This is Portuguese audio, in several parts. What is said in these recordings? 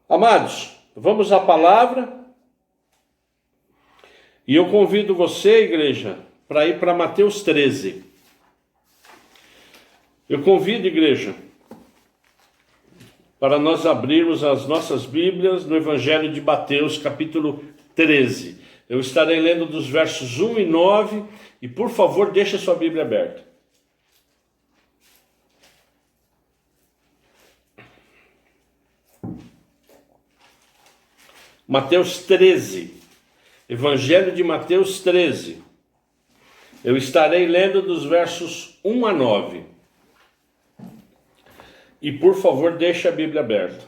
Amados, vamos à palavra. E eu convido você, igreja, para ir para Mateus 13. Eu convido, igreja, para nós abrirmos as nossas Bíblias no Evangelho de Mateus, capítulo 13. Eu estarei lendo dos versos 1 e 9, e por favor, deixe a sua Bíblia aberta. Mateus 13, Evangelho de Mateus 13. Eu estarei lendo dos versos 1 a 9. E por favor, deixe a Bíblia aberta.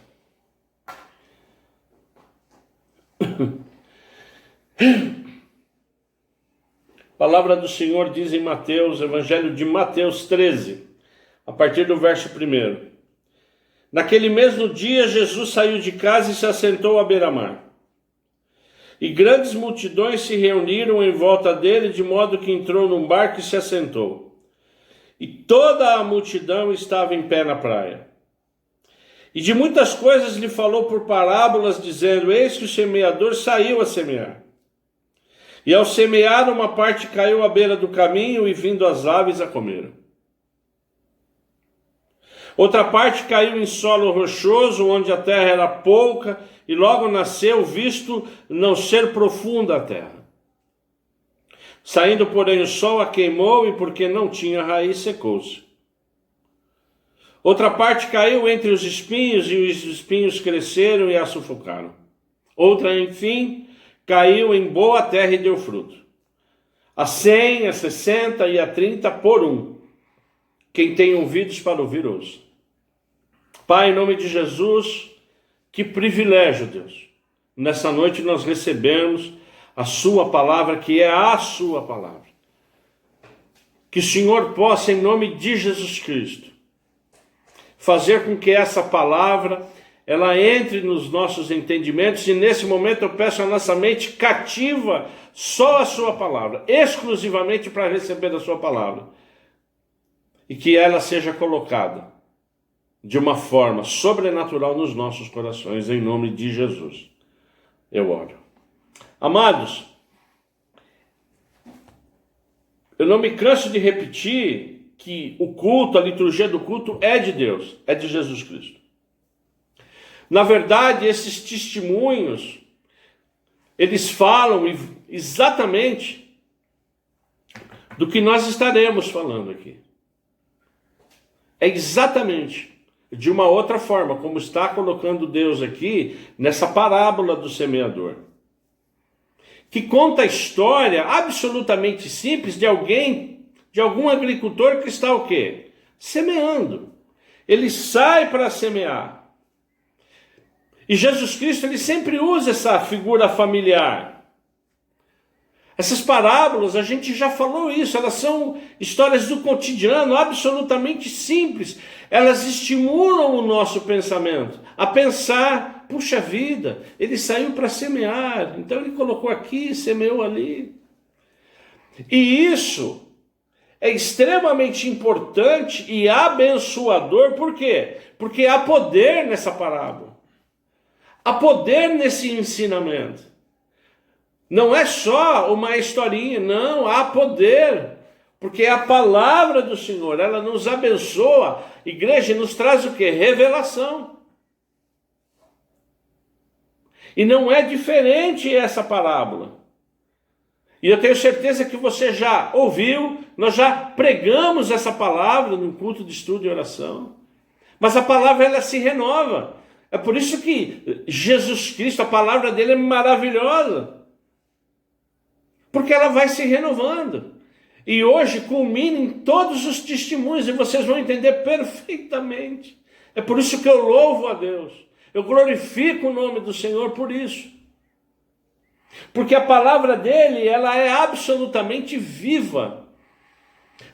A palavra do Senhor diz em Mateus, Evangelho de Mateus 13, a partir do verso 1. Naquele mesmo dia, Jesus saiu de casa e se assentou à beira-mar. E grandes multidões se reuniram em volta dele, de modo que entrou num barco e se assentou. E toda a multidão estava em pé na praia. E de muitas coisas lhe falou por parábolas, dizendo: eis que o semeador saiu a semear. E ao semear, uma parte caiu à beira do caminho, e vindo as aves a comeram. Outra parte caiu em solo rochoso, onde a terra era pouca, e logo nasceu, visto não ser profunda a terra. Saindo, porém, o sol a queimou, e porque não tinha raiz, secou-se. Outra parte caiu entre os espinhos, e os espinhos cresceram e a sufocaram. Outra, enfim, caiu em boa terra e deu fruto. A 100, a 60 e a 30 por um. Quem tem ouvidos para ouvir, ouça. Pai, em nome de Jesus, que privilégio, Deus. Nessa noite nós recebemos a sua palavra, que é a sua palavra. Que o Senhor possa, em nome de Jesus Cristo, fazer com que essa palavra, ela entre nos nossos entendimentos, e nesse momento eu peço a nossa mente cativa só a sua palavra, exclusivamente para receber a sua palavra. E que ela seja colocada de uma forma sobrenatural nos nossos corações, em nome de Jesus. Eu oro. Amados, eu não me canso de repetir que o culto, a liturgia do culto é de Deus, é de Jesus Cristo. Na verdade, esses testemunhos, eles falam exatamente do que nós estaremos falando aqui. É exatamente de uma outra forma, como está colocando Deus aqui nessa parábola do semeador, que conta a história absolutamente simples de algum agricultor que está o quê? Semeando. Ele sai para semear. E Jesus Cristo, ele sempre usa essa figura familiar. Essas parábolas, a gente já falou isso, elas são histórias do cotidiano, absolutamente simples. Elas estimulam o nosso pensamento a pensar: puxa vida, ele saiu para semear, então ele colocou aqui, semeou ali. E isso é extremamente importante e abençoador, por quê? Porque há poder nessa parábola, há poder nesse ensinamento. Não é só uma historinha, não, há poder, porque a palavra do Senhor, ela nos abençoa, igreja, nos traz o quê? Revelação. E não é diferente essa parábola. E eu tenho certeza que você já ouviu, nós já pregamos essa palavra no culto de estudo e oração. Mas a palavra, ela se renova. É por isso que Jesus Cristo, a palavra dele é maravilhosa. Porque ela vai se renovando. E hoje culmina em todos os testemunhos, e vocês vão entender perfeitamente. É por isso que eu louvo a Deus. Eu glorifico o nome do Senhor por isso. Porque a palavra dele, ela é absolutamente viva.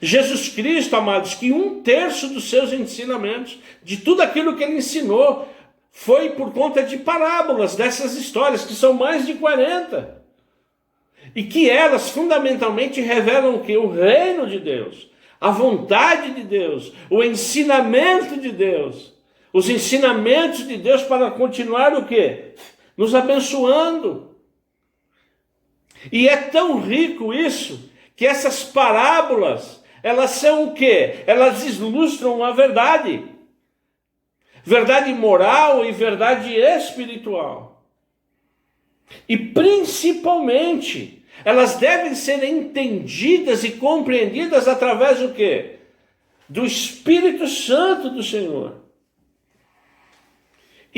Jesus Cristo, amados, que 1/3 dos seus ensinamentos, de tudo aquilo que ele ensinou, foi por conta de parábolas, dessas histórias, que são mais de 40. E que elas fundamentalmente revelam o quê? O reino de Deus, a vontade de Deus, o ensinamento de Deus, os ensinamentos de Deus para continuar o quê? Nos abençoando. E é tão rico isso, que essas parábolas, elas são o quê? Elas ilustram a verdade. Verdade moral e verdade espiritual. E principalmente, elas devem ser entendidas e compreendidas através do quê? Do Espírito Santo do Senhor.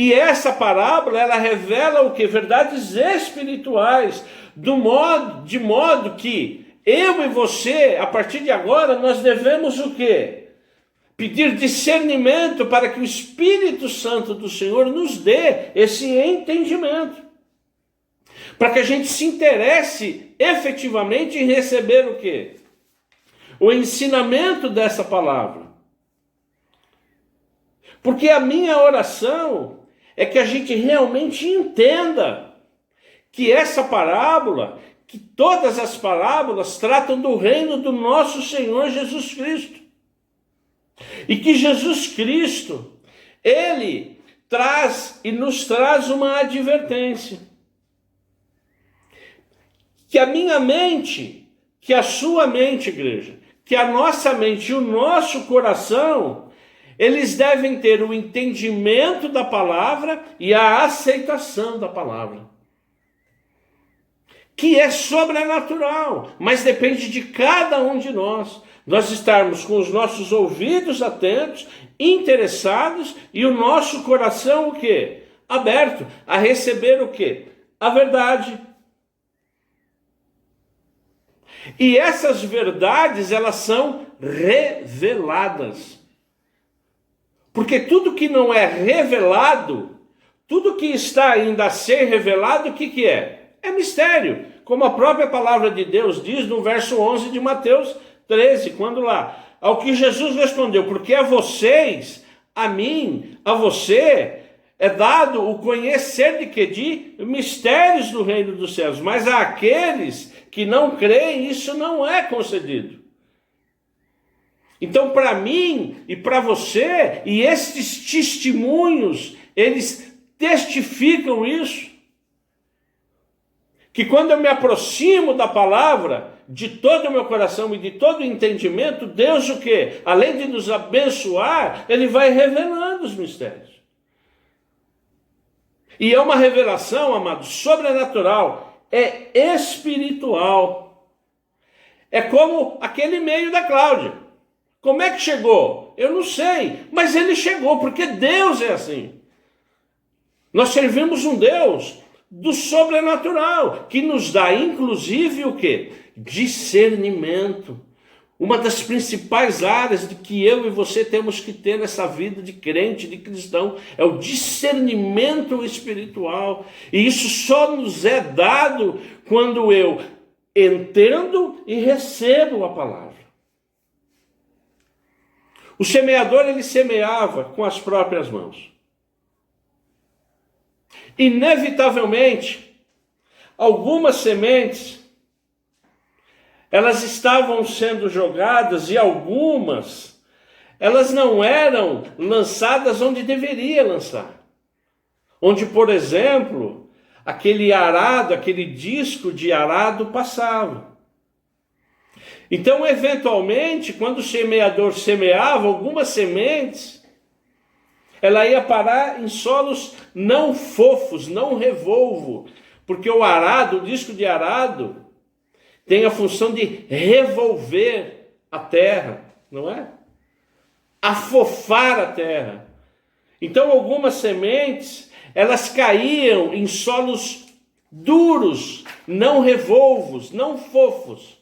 E essa parábola, ela revela o quê? Verdades espirituais, de modo que eu e você, a partir de agora, nós devemos o quê? Pedir discernimento para que o Espírito Santo do Senhor nos dê esse entendimento. Para que a gente se interesse efetivamente em receber o quê? O ensinamento dessa palavra. Porque a minha oração é que a gente realmente entenda que essa parábola, que todas as parábolas tratam do reino do nosso Senhor Jesus Cristo. E que Jesus Cristo, Ele traz e nos traz uma advertência. Que a minha mente, que a sua mente, igreja, que a nossa mente e o nosso coração, eles devem ter o entendimento da palavra e a aceitação da palavra. Que é sobrenatural, mas depende de cada um de nós. Nós estarmos com os nossos ouvidos atentos, interessados, e o nosso coração o quê? Aberto a receber o quê? A verdade. E essas verdades, elas são reveladas. Porque tudo que não é revelado, tudo que está ainda a ser revelado, o que é? É mistério. Como a própria palavra de Deus diz no verso 11 de Mateus 13, quando lá, ao que Jesus respondeu, porque a vocês, a mim, a você, é dado o conhecer de quê? De mistérios do reino dos céus, mas àqueles que não creem, isso não é concedido. Então, para mim e para você, e estes testemunhos, eles testificam isso, que quando eu me aproximo da palavra, de todo o meu coração e de todo o entendimento, Deus o quê? Além de nos abençoar, Ele vai revelando os mistérios. E é uma revelação, amados, sobrenatural, é espiritual. É como aquele e-mail da Cláudia. Como é que chegou? Eu não sei, mas ele chegou, porque Deus é assim. Nós servimos um Deus do sobrenatural, que nos dá inclusive o quê? Discernimento. Uma das principais áreas de que eu e você temos que ter nessa vida de crente, de cristão, é o discernimento espiritual. E isso só nos é dado quando eu entendo e recebo a palavra. O semeador, ele semeava com as próprias mãos. Inevitavelmente, algumas sementes, elas estavam sendo jogadas e algumas, elas não eram lançadas onde deveria lançar. Onde, por exemplo, aquele arado, aquele disco de arado passava. Então, eventualmente, quando o semeador semeava algumas sementes, ela ia parar em solos não fofos, não revolvo, porque o arado, o disco de arado, tem a função de revolver a terra, não é? Afofar a terra. Então, algumas sementes, elas caíam em solos duros, não revolvos, não fofos.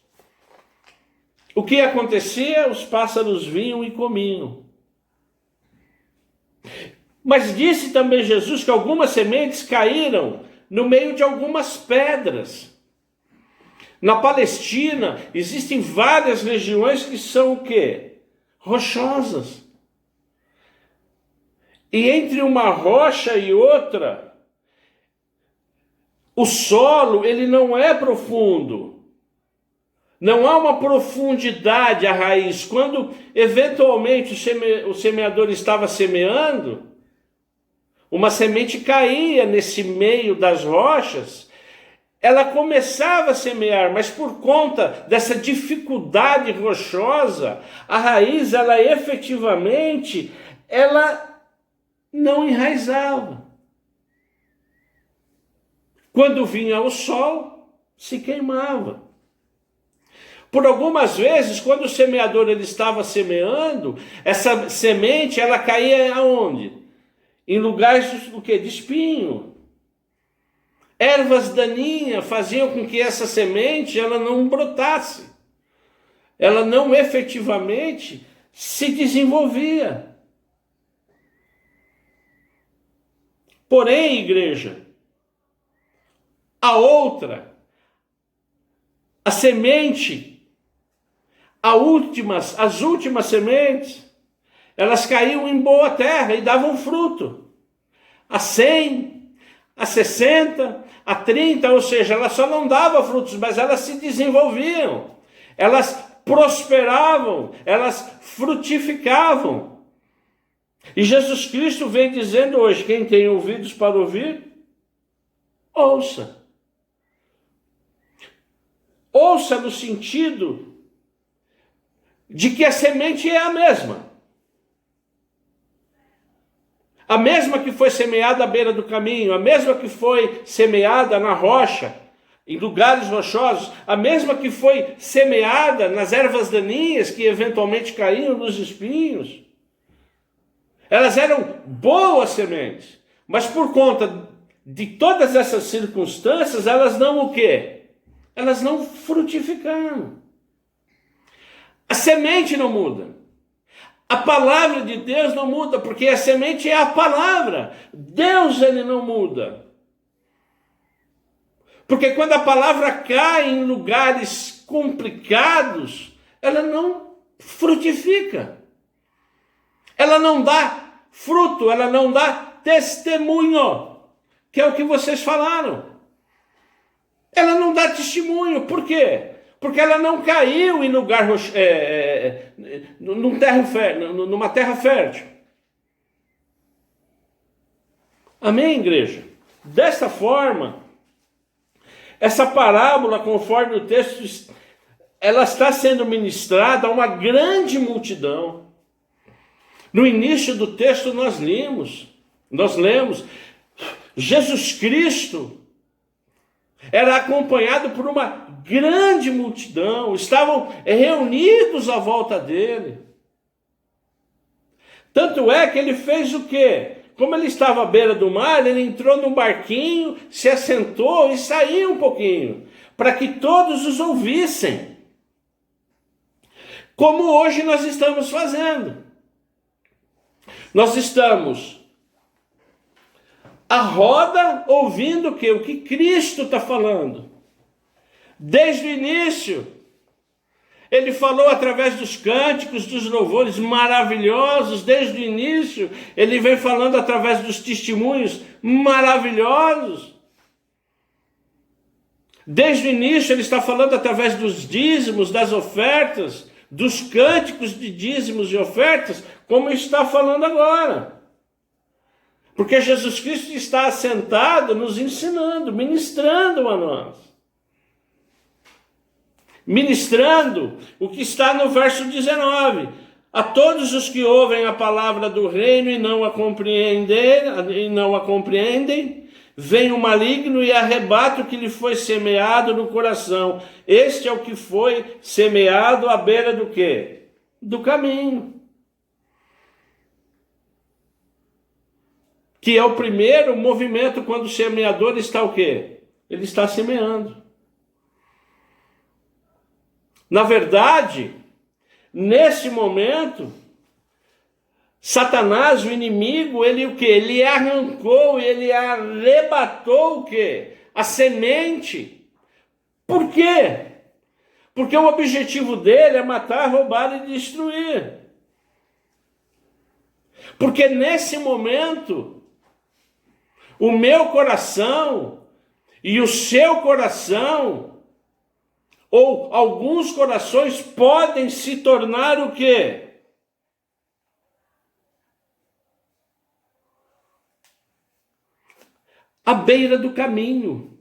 O que acontecia? Os pássaros vinham e comiam. Mas disse também Jesus que algumas sementes caíram no meio de algumas pedras. Na Palestina, existem várias regiões que são o quê? Rochosas. E entre uma rocha e outra, o solo, ele não é profundo. Não há uma profundidade à raiz. Quando, eventualmente, o semeador estava semeando, uma semente caía nesse meio das rochas, ela começava a semear, mas por conta dessa dificuldade rochosa, a raiz, ela efetivamente, ela não enraizava. Quando vinha o sol, se queimava. Por algumas vezes, quando o semeador ele estava semeando, essa semente ela caía aonde? Em lugares do quê? De espinho. Ervas daninhas faziam com que essa semente ela não brotasse. Ela não efetivamente se desenvolvia. Porém, igreja, a semente, as últimas sementes, elas caíam em boa terra e davam fruto. A 100, a 60, a 30, ou seja, elas só não davam frutos, mas elas se desenvolviam. Elas prosperavam, elas frutificavam. E Jesus Cristo vem dizendo hoje, quem tem ouvidos para ouvir, ouça. Ouça no sentido de que a semente é a mesma. A mesma que foi semeada à beira do caminho, a mesma que foi semeada na rocha, em lugares rochosos, a mesma que foi semeada nas ervas daninhas que eventualmente caíam nos espinhos. Elas eram boas sementes, mas por conta de todas essas circunstâncias, elas não o quê? Elas não frutificaram. A semente não muda. A palavra de Deus não muda, porque a semente é a palavra. Deus, ele não muda. Porque quando a palavra cai em lugares complicados, ela não frutifica. Ela não dá fruto, ela não dá testemunho, que é o que vocês falaram. Ela não dá testemunho, por quê? Porque ela não caiu em lugar numa terra fértil. Amém, igreja? Desta forma, essa parábola, conforme o texto, ela está sendo ministrada a uma grande multidão. No início do texto nós lemos, Jesus Cristo era acompanhado por uma grande multidão, estavam reunidos à volta dele. Tanto é que ele fez o quê? Como ele estava à beira do mar, ele entrou num barquinho, se assentou e saiu um pouquinho, para que todos os ouvissem. Como hoje nós estamos fazendo. Nós estamos à roda ouvindo o quê? O que Cristo está falando. Desde o início, ele falou através dos cânticos, dos louvores maravilhosos. Desde o início, ele vem falando através dos testemunhos maravilhosos. Desde o início, ele está falando através dos dízimos, das ofertas, dos cânticos de dízimos e ofertas, como está falando agora. Porque Jesus Cristo está assentado, nos ensinando, ministrando a nós. Ministrando o que está no verso 19. A todos os que ouvem a palavra do reino e não a compreendem, vem o maligno e arrebata o que lhe foi semeado no coração. Este é o que foi semeado à beira do quê? Do caminho. Que é o primeiro movimento quando o semeador está o quê? Ele está semeando. Na verdade, nesse momento, Satanás, o inimigo, ele o quê? Ele arrancou, ele arrebatou o quê? A semente. Por quê? Porque o objetivo dele é matar, roubar e destruir. Porque nesse momento, o meu coração e o seu coração, ou alguns corações, podem se tornar o quê? à beira do caminho.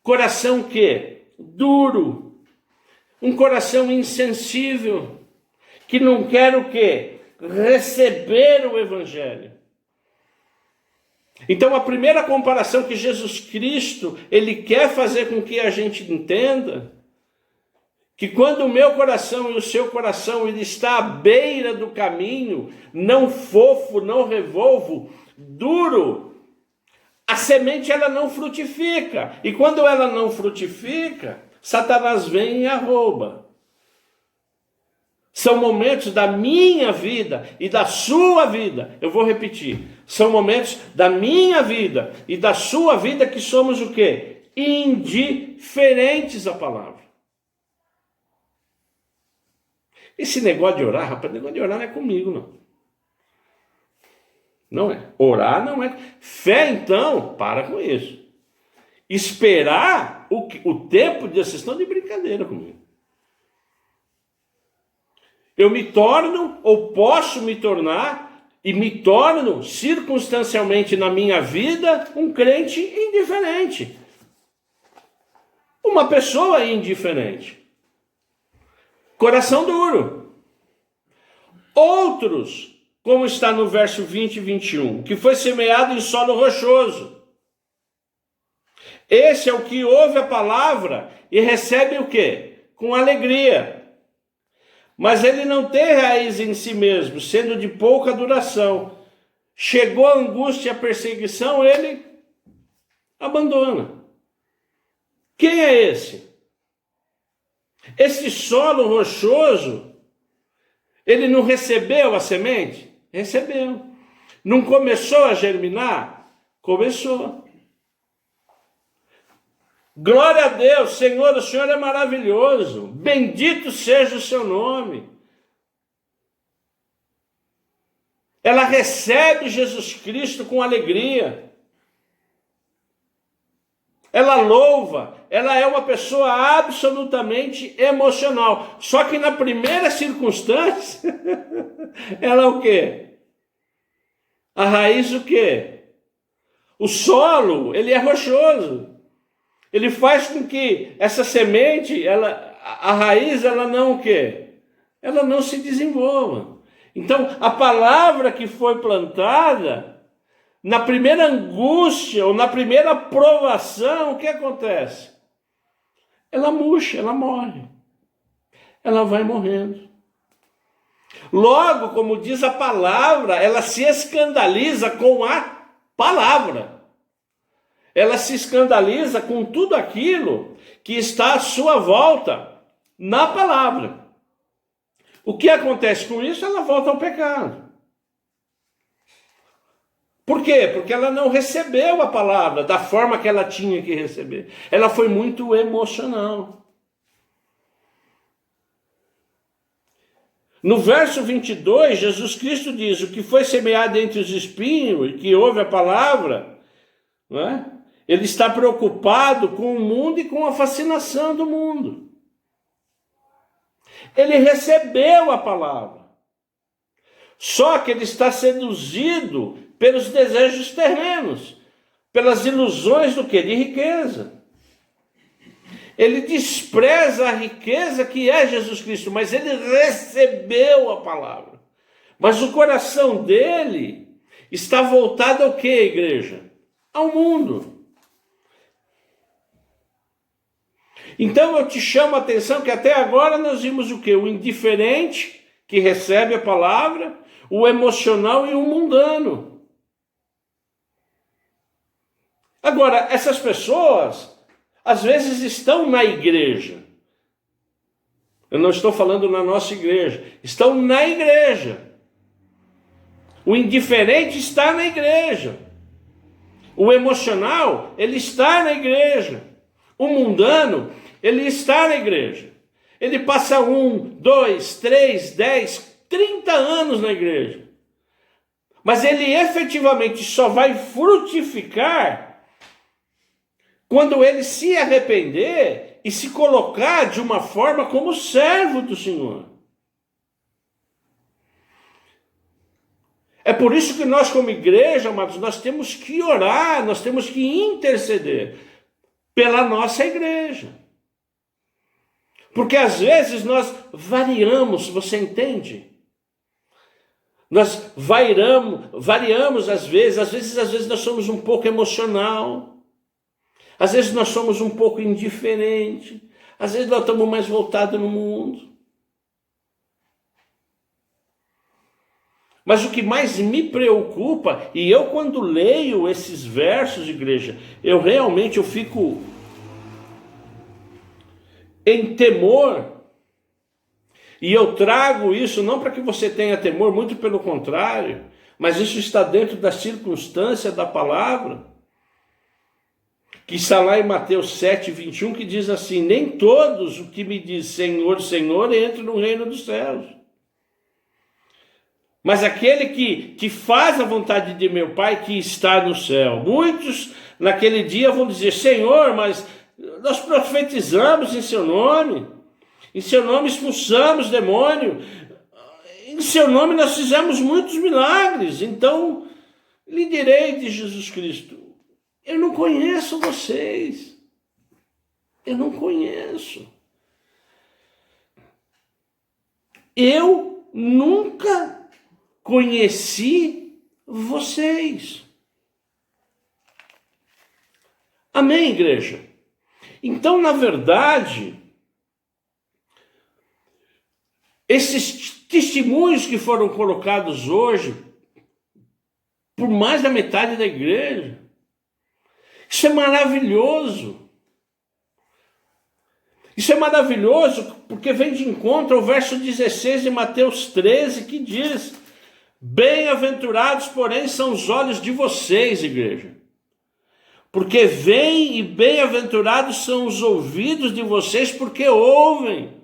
Coração que? Duro. Um coração insensível, que não quer o quê? Receber o Evangelho. Então a primeira comparação que Jesus Cristo, ele quer fazer com que a gente entenda, que quando o meu coração e o seu coração ele está à beira do caminho, não fofo, não revolvo, duro, a semente ela não frutifica. E quando ela não frutifica, Satanás vem e a rouba. São momentos da minha vida e da sua vida. Eu vou repetir. São momentos da minha vida e da sua vida que somos o quê? Indiferentes à palavra. Esse negócio de orar, rapaz, negócio de orar não é comigo, não. Não é. Orar não é. Fé, então, para com isso. Esperar o tempo de vocês estão de brincadeira comigo. Eu me torno, ou posso me tornar, e me torno circunstancialmente na minha vida um crente indiferente. Uma pessoa indiferente. Coração duro. Outros, como está no verso 20 e 21, que foi semeado em solo rochoso. Esse é o que ouve a palavra e recebe o quê? Com alegria. Mas ele não tem raiz em si mesmo, sendo de pouca duração. Chegou a angústia e a perseguição, ele abandona. Quem é esse? Esse solo rochoso, ele não recebeu a semente? Recebeu. Não começou a germinar? Começou. Glória a Deus, Senhor, o Senhor é maravilhoso. Bendito seja o seu nome. Ela recebe Jesus Cristo com alegria. Ela louva. Ela é uma pessoa absolutamente emocional. Só que na primeira circunstância, ela é o quê? A raiz o quê? O solo, ele é rochoso. Ele faz com que essa semente, a raiz, ela não o quê? Ela não se desenvolva. Então, a palavra que foi plantada, na primeira angústia, ou na primeira provação, o que acontece? Ela murcha, ela morre. Ela vai morrendo. Logo, como diz a palavra, ela se escandaliza com a palavra. Ela se escandaliza com tudo aquilo que está à sua volta na palavra. O que acontece com isso? Ela volta ao pecado. Por quê? Porque ela não recebeu a palavra da forma que ela tinha que receber. Ela foi muito emocional. No verso 22, Jesus Cristo diz: o que foi semeado entre os espinhos e que ouve a palavra, não é? Ele está preocupado com o mundo e com a fascinação do mundo. Ele recebeu a palavra. Só que ele está seduzido pelos desejos terrenos, pelas ilusões do quê? De riqueza. Ele despreza a riqueza que é Jesus Cristo, mas ele recebeu a palavra. Mas o coração dele está voltado ao quê, igreja? Ao mundo. Então eu te chamo a atenção que até agora nós vimos o quê? O indiferente que recebe a palavra, o emocional e o mundano. Agora, essas pessoas, às vezes estão na igreja. Eu não estou falando na nossa igreja. Estão na igreja. O indiferente está na igreja. O emocional, ele está na igreja. O mundano, ele está na igreja. Ele passa 1, 2, 3, 10, 30 anos na igreja. Mas ele efetivamente só vai frutificar quando ele se arrepender e se colocar de uma forma como servo do Senhor. É por isso que nós, como igreja, amados, nós temos que orar, nós temos que interceder pela nossa igreja. Porque às vezes nós variamos, você entende? Nós variamos às vezes nós somos um pouco emocional, às vezes nós somos um pouco indiferente, às vezes nós estamos mais voltados no mundo. Mas o que mais me preocupa, e eu quando leio esses versos, igreja, eu fico em temor, e eu trago isso não para que você tenha temor, muito pelo contrário, mas isso está dentro da circunstância da palavra, que está lá em Mateus 7:21, que diz assim: nem todos o que me diz Senhor, Senhor, entram no reino dos céus, mas aquele que faz a vontade de meu Pai que está no céu. Muitos naquele dia vão dizer: Senhor, mas nós profetizamos em seu nome expulsamos demônio, em seu nome nós fizemos muitos milagres. Então lhe direi de Jesus Cristo: eu não conheço vocês, eu não conheço, eu nunca conheci vocês. Amém, igreja? Então, na verdade, esses testemunhos que foram colocados hoje por mais da metade da igreja, isso é maravilhoso. Isso é maravilhoso porque vem de encontro ao verso 16 de Mateus 13, que diz: bem-aventurados, porém, são os olhos de vocês, igreja, porque veem, e bem-aventurados são os ouvidos de vocês, porque ouvem.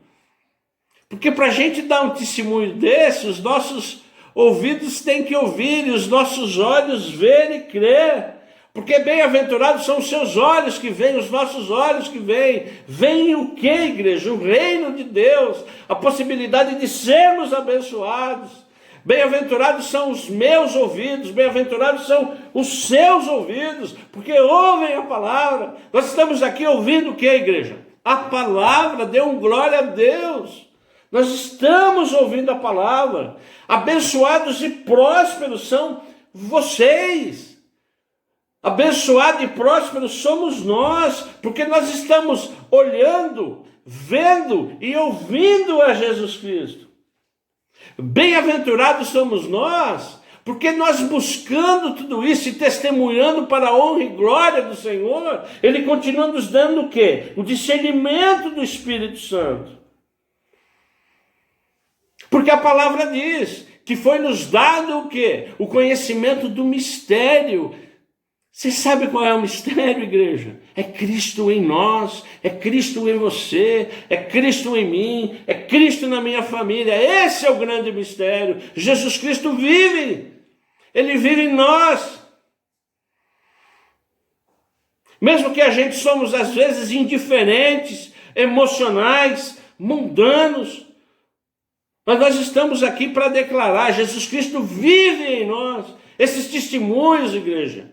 Porque para a gente dar um testemunho desse, os nossos ouvidos têm que ouvir, e os nossos olhos ver e crer. Porque bem-aventurados são os seus olhos que veem, os nossos olhos que veem. Veem o que, igreja? O reino de Deus, a possibilidade de sermos abençoados. Bem-aventurados são os meus ouvidos, bem-aventurados são os seus ouvidos, porque ouvem a palavra. Nós estamos aqui ouvindo o que, igreja? A palavra. Dê um glória a Deus. Nós estamos ouvindo a palavra. Abençoados e prósperos são vocês. Abençoado e próspero somos nós, porque nós estamos olhando, vendo e ouvindo a Jesus Cristo. Bem-aventurados somos nós, porque nós buscando tudo isso e testemunhando para a honra e glória do Senhor, Ele continua nos dando o quê? O discernimento do Espírito Santo. Porque a palavra diz que foi nos dado o quê? O conhecimento do mistério. Você sabe qual é o mistério, igreja? É Cristo em nós, é Cristo em você, é Cristo em mim, é Cristo na minha família. Esse é o grande mistério. Jesus Cristo vive, Ele vive em nós. Mesmo que a gente somos às vezes indiferentes, emocionais, mundanos, mas nós estamos aqui para declarar: Jesus Cristo vive em nós. Esses testemunhos, igreja,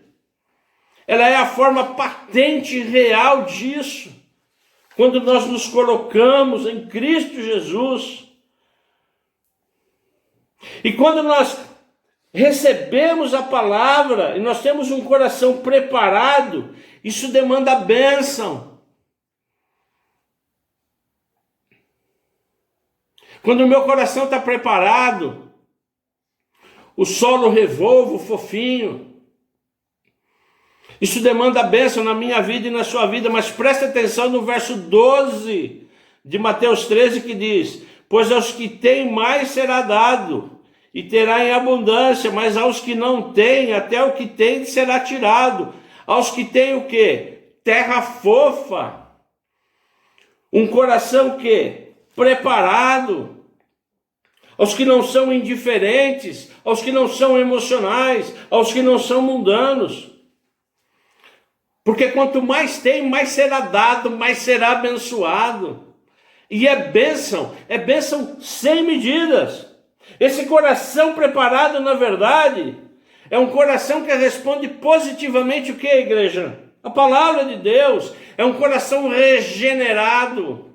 ela é a forma patente e real disso. Quando nós nos colocamos em Cristo Jesus. E quando nós recebemos a palavra e nós temos um coração preparado, isso demanda bênção. Quando o meu coração está preparado, o solo revolvo, fofinho, isso demanda bênção na minha vida e na sua vida. Mas preste atenção no verso 12 de Mateus 13, que diz: pois aos que têm mais será dado, e terá em abundância, mas aos que não têm, até o que têm será tirado. Aos que têm o quê? Terra fofa, um coração que? Preparado. Aos que não são indiferentes, aos que não são emocionais, aos que não são mundanos. Porque quanto mais tem, mais será dado, mais será abençoado. E é bênção sem medidas. Esse coração preparado, na verdade, é um coração que responde positivamente o que, igreja? A palavra de Deus. É um coração regenerado.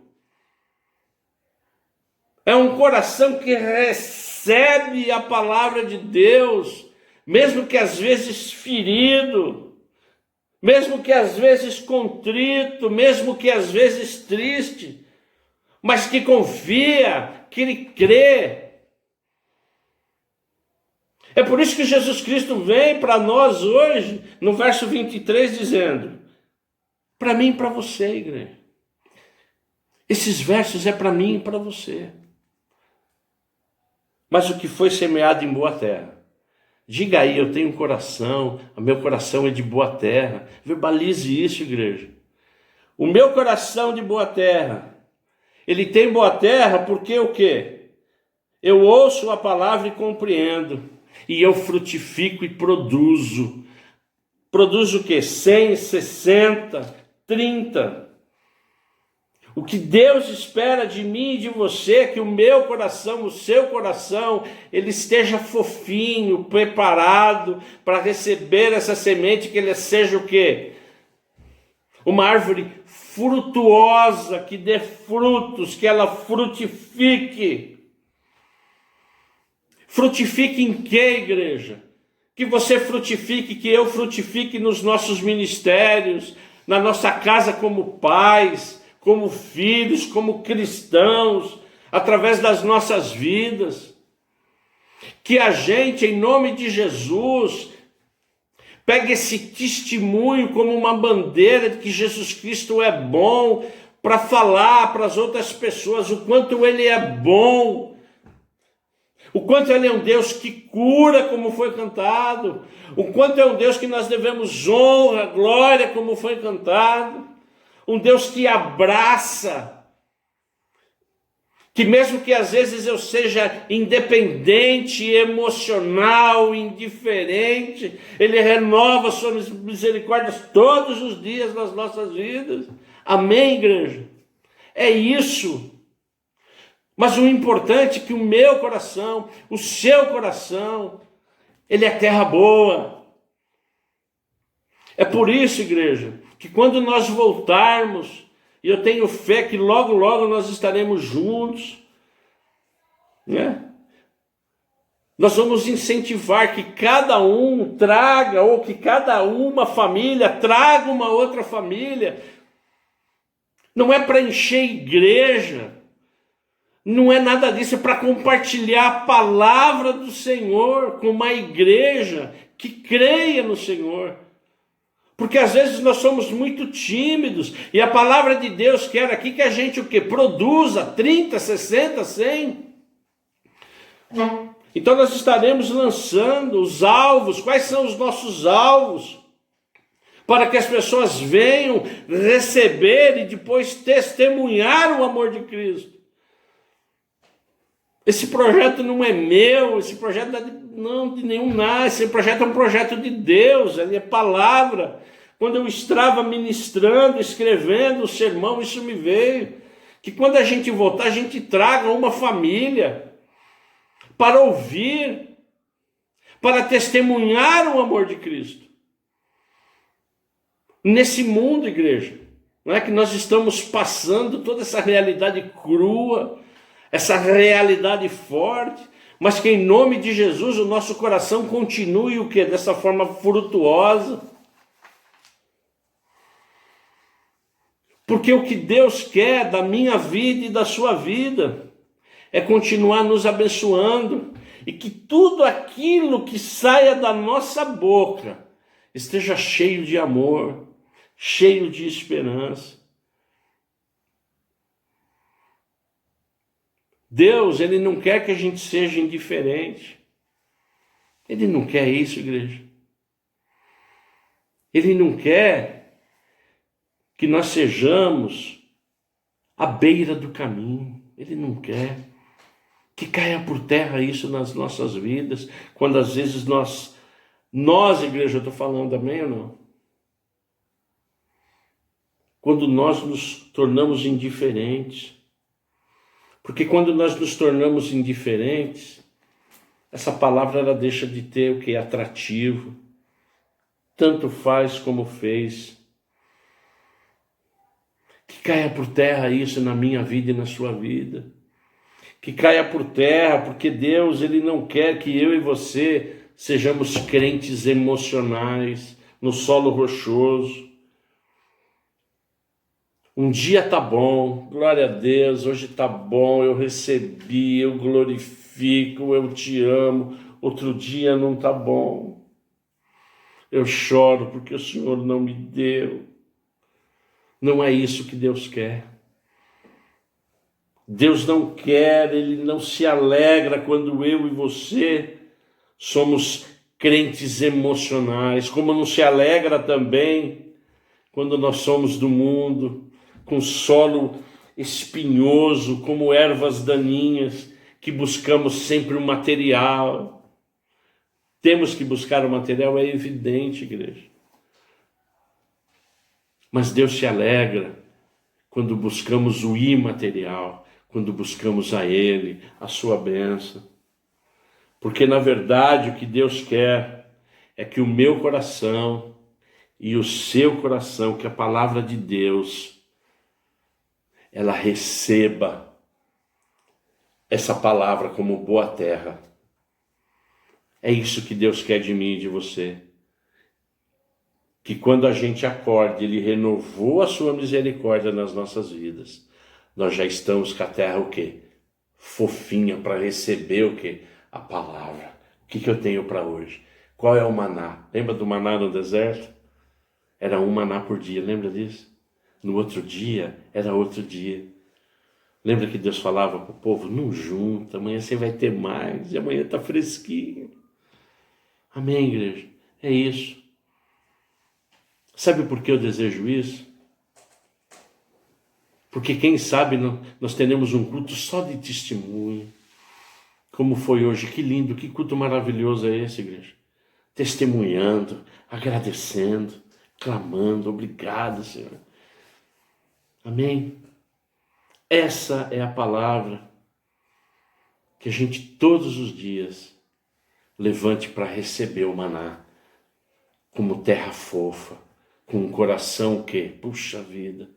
É um coração que recebe a palavra de Deus, mesmo que às vezes ferido, mesmo que às vezes contrito, mesmo que às vezes triste, mas que confia, que ele crê. É por isso que Jesus Cristo vem para nós hoje, no verso 23, dizendo: para mim e para você, igreja. Esses versos é para mim e para você. Mas o que foi semeado em boa terra? Diga aí, eu tenho um coração, o meu coração é de boa terra. Verbalize isso, igreja. O meu coração de boa terra, ele tem boa terra porque o quê? Eu ouço a palavra e compreendo. E eu frutifico e produzo. Produzo o quê? 100, 60, 30. O que Deus espera de mim e de você é que o meu coração, o seu coração, ele esteja fofinho, preparado para receber essa semente, que ele seja o quê? Uma árvore frutuosa, que dê frutos, que ela frutifique. Frutifique em quê, igreja? Que você frutifique, que eu frutifique nos nossos ministérios, na nossa casa como pais, como filhos, como cristãos, através das nossas vidas. Que a gente, em nome de Jesus, pegue esse testemunho como uma bandeira de que Jesus Cristo é bom, para falar para as outras pessoas o quanto ele é bom, o quanto ele é um Deus que cura, como foi cantado, o quanto é um Deus que nós devemos honra, glória, como foi cantado, um Deus que abraça, que mesmo que às vezes eu seja independente, emocional, indiferente, ele renova suas misericórdias todos os dias nas nossas vidas. Amém, igreja? É isso. Mas o importante é que o meu coração, o seu coração, ele é terra boa. É por isso, igreja, que quando nós voltarmos, e eu tenho fé que logo, logo nós estaremos juntos, né? Nós vamos incentivar que cada um traga, ou que cada uma família traga uma outra família. Não é para encher igreja, não é nada disso, é para compartilhar a palavra do Senhor com uma igreja que creia no Senhor. Porque às vezes nós somos muito tímidos e a palavra de Deus quer aqui que a gente o quê? Produza 30, 60, 100. Então nós estaremos lançando os alvos. Quais são os nossos alvos? Para que as pessoas venham receber e depois testemunhar o amor de Cristo. Esse projeto não é meu, esse projeto não é de nenhum nada, esse projeto é um projeto de Deus, ele é palavra. Quando eu estava ministrando, escrevendo o sermão, isso me veio. Que quando a gente voltar, a gente traga uma família para ouvir, para testemunhar o amor de Cristo. Nesse mundo, igreja, não é que nós estamos passando toda essa realidade crua, essa realidade forte, mas que em nome de Jesus o nosso coração continue o quê? Dessa forma frutuosa. Porque o que Deus quer da minha vida e da sua vida é continuar nos abençoando e que tudo aquilo que saia da nossa boca esteja cheio de amor, cheio de esperança. Deus, ele não quer que a gente seja indiferente. Ele não quer isso, igreja. Ele não quer que nós sejamos à beira do caminho. Ele não quer que caia por terra isso nas nossas vidas, quando às vezes nós igreja, eu estou falando, amém ou não? Quando nós nos tornamos indiferentes. Porque quando nós nos tornamos indiferentes, essa palavra ela deixa de ter o que é atrativo. Tanto faz como fez. Que caia por terra isso na minha vida e na sua vida. Que caia por terra, porque Deus ele não quer que eu e você sejamos crentes emocionais, no solo rochoso. Um dia tá bom, glória a Deus, hoje tá bom, eu recebi, eu glorifico, eu te amo. Outro dia não tá bom. Eu choro porque o Senhor não me deu. Não é isso que Deus quer. Deus não quer, Ele não se alegra quando eu e você somos crentes emocionais, como não se alegra também quando nós somos do mundo, com solo espinhoso, como ervas daninhas, que buscamos sempre o material. Temos que buscar o material, é evidente, igreja. Mas Deus se alegra quando buscamos o imaterial, quando buscamos a Ele, a sua bênção. Porque, na verdade, o que Deus quer é que o meu coração e o seu coração, que a palavra de Deus, ela receba essa palavra como boa terra. É isso que Deus quer de mim e de você. Que quando a gente acorde, Ele renovou a sua misericórdia nas nossas vidas. Nós já estamos com a terra o quê? Fofinha para receber o quê? A palavra. O que eu tenho para hoje? Qual é o maná? Lembra do maná no deserto? Era um maná por dia, lembra disso? No outro dia, era outro dia. Lembra que Deus falava para o povo? Não junta, amanhã você vai ter mais, e amanhã está fresquinho. Amém, igreja? É isso. Sabe por que eu desejo isso? Porque quem sabe nós teremos um culto só de testemunho. Como foi hoje, que lindo, que culto maravilhoso é esse, igreja. Testemunhando, agradecendo, clamando, obrigado, Senhor. Amém? Essa é a palavra que a gente todos os dias levante para receber o maná, como terra fofa, com um coração que, puxa vida,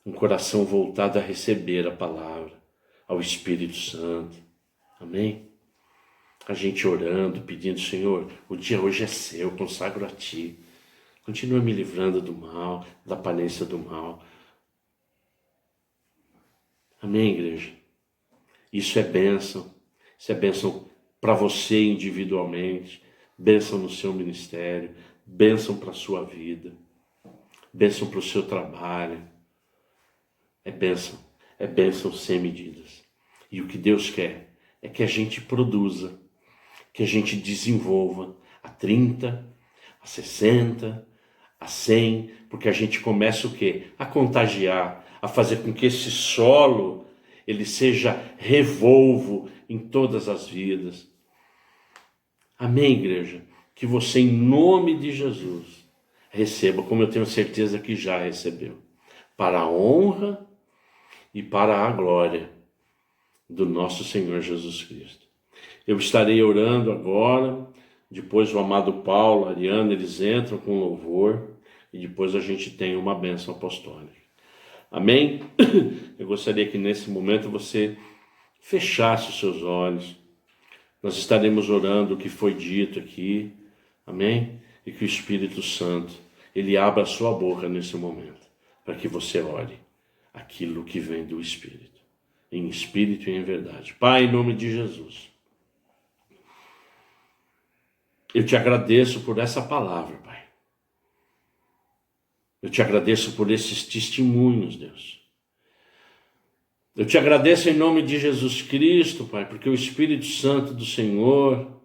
um coração voltado a receber a palavra, ao Espírito Santo. Amém? A gente orando, pedindo, Senhor, o dia hoje é seu, eu consagro a Ti. Continua me livrando do mal, da aparência do mal. Amém, igreja? Isso é bênção. Isso é bênção para você individualmente, bênção no seu ministério, bênção para a sua vida, bênção para o seu trabalho. É bênção sem medidas. E o que Deus quer é que a gente produza, que a gente desenvolva a 30, a 60, a 100, porque a gente começa o quê? A contagiar, a fazer com que esse solo ele seja revolvo em todas as vidas. Amém, igreja? Que você, em nome de Jesus, receba, como eu tenho certeza que já recebeu, para a honra e para a glória do nosso Senhor Jesus Cristo. Eu estarei orando agora, depois o amado Paulo, a Ariana, eles entram com louvor e depois a gente tem uma bênção apostólica. Amém? Eu gostaria que nesse momento você fechasse os seus olhos. Nós estaremos orando o que foi dito aqui. Amém? E que o Espírito Santo, ele abra a sua boca nesse momento, para que você ore aquilo que vem do Espírito, em espírito e em verdade. Pai, em nome de Jesus, eu te agradeço por essa palavra, Pai. Eu te agradeço por esses testemunhos, Deus. Eu te agradeço em nome de Jesus Cristo, Pai, porque o Espírito Santo do Senhor,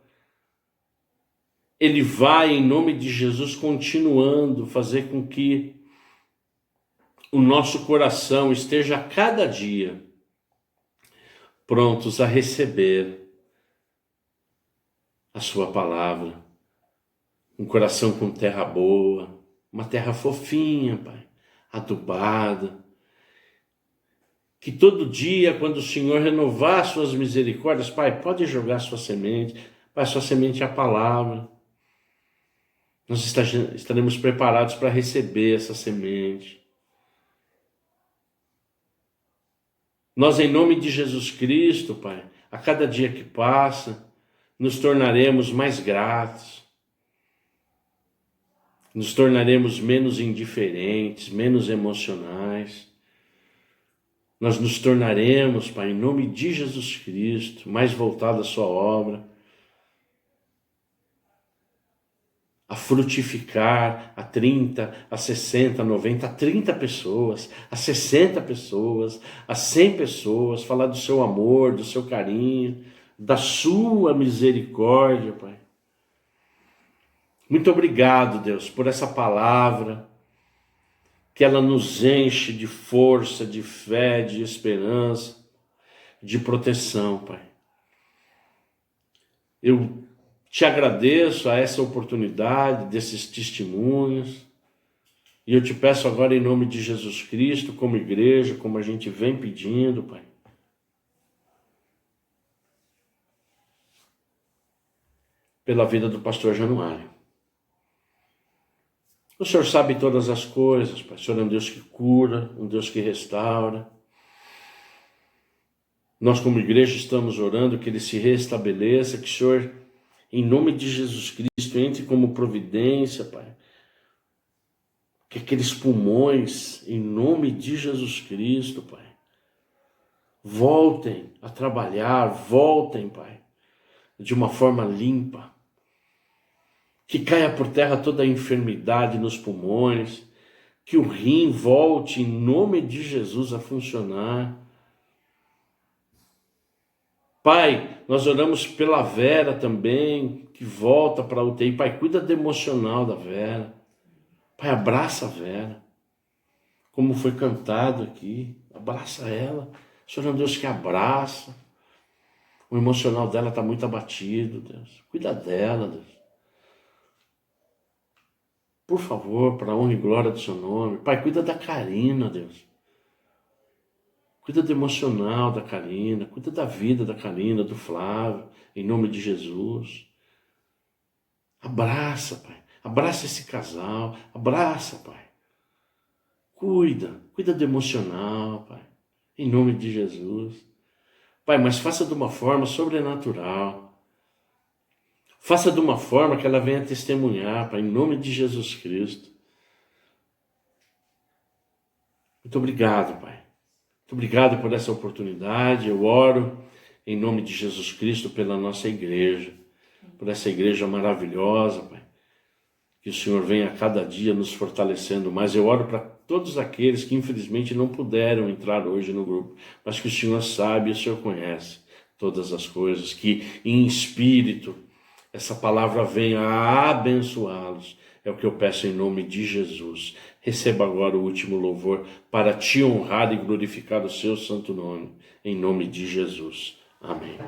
ele vai, em nome de Jesus, continuando fazer com que o nosso coração esteja a cada dia prontos a receber a sua palavra. Um coração com terra boa, uma terra fofinha, Pai, adubada, Que todo dia, quando o Senhor renovar suas misericórdias, Pai, pode jogar sua semente. Pai, sua semente é a palavra. Nós estaremos preparados para receber essa semente. Nós, em nome de Jesus Cristo, Pai, a cada dia que passa, nos tornaremos mais gratos. Nos tornaremos menos indiferentes, menos emocionais. Nós nos tornaremos, Pai, em nome de Jesus Cristo, mais voltados à sua obra, a frutificar a 30, a 60, a 90, a 30 pessoas, a 60 pessoas, a 100 pessoas, falar do seu amor, do seu carinho, da sua misericórdia, Pai. Muito obrigado, Deus, por essa palavra, que ela nos enche de força, de fé, de esperança, de proteção, Pai. Eu te agradeço a essa oportunidade, desses testemunhos, e eu te peço agora em nome de Jesus Cristo, como igreja, como a gente vem pedindo, Pai, pela vida do pastor Januário. O Senhor sabe todas as coisas, Pai. O Senhor é um Deus que cura, um Deus que restaura. Nós, como igreja, estamos orando que Ele se restabeleça, que o Senhor, em nome de Jesus Cristo, entre como providência, Pai. Que aqueles pulmões, em nome de Jesus Cristo, Pai, voltem a trabalhar, voltem, Pai, de uma forma limpa. Que caia por terra toda a enfermidade nos pulmões, que o rim volte, em nome de Jesus, a funcionar. Pai, nós oramos pela Vera também, que volta para a UTI. Pai, cuida do emocional da Vera. Pai, abraça a Vera, como foi cantado aqui, abraça ela. O Senhor é um Deus que abraça. O emocional dela está muito abatido, Deus. Cuida dela, Deus. Por favor, para a honra e glória do seu nome. Pai, cuida da Karina, Deus. Cuida do emocional da Karina, cuida da vida da Karina, do Flávio, em nome de Jesus. Abraça, Pai. Abraça esse casal. Abraça, Pai. Cuida do emocional, Pai, em nome de Jesus. Pai, mas faça de uma forma sobrenatural. Faça de uma forma que ela venha testemunhar, Pai, em nome de Jesus Cristo. Muito obrigado, Pai. Muito obrigado por essa oportunidade. Eu oro em nome de Jesus Cristo pela nossa igreja, por essa igreja maravilhosa, Pai. Que o Senhor venha a cada dia nos fortalecendo mais. Eu oro para todos aqueles que infelizmente não puderam entrar hoje no grupo, mas que o Senhor sabe e o Senhor conhece todas as coisas, que em espírito essa palavra venha a abençoá-los. É o que eu peço em nome de Jesus. Receba agora o último louvor para te honrar e glorificar o seu santo nome. Em nome de Jesus. Amém.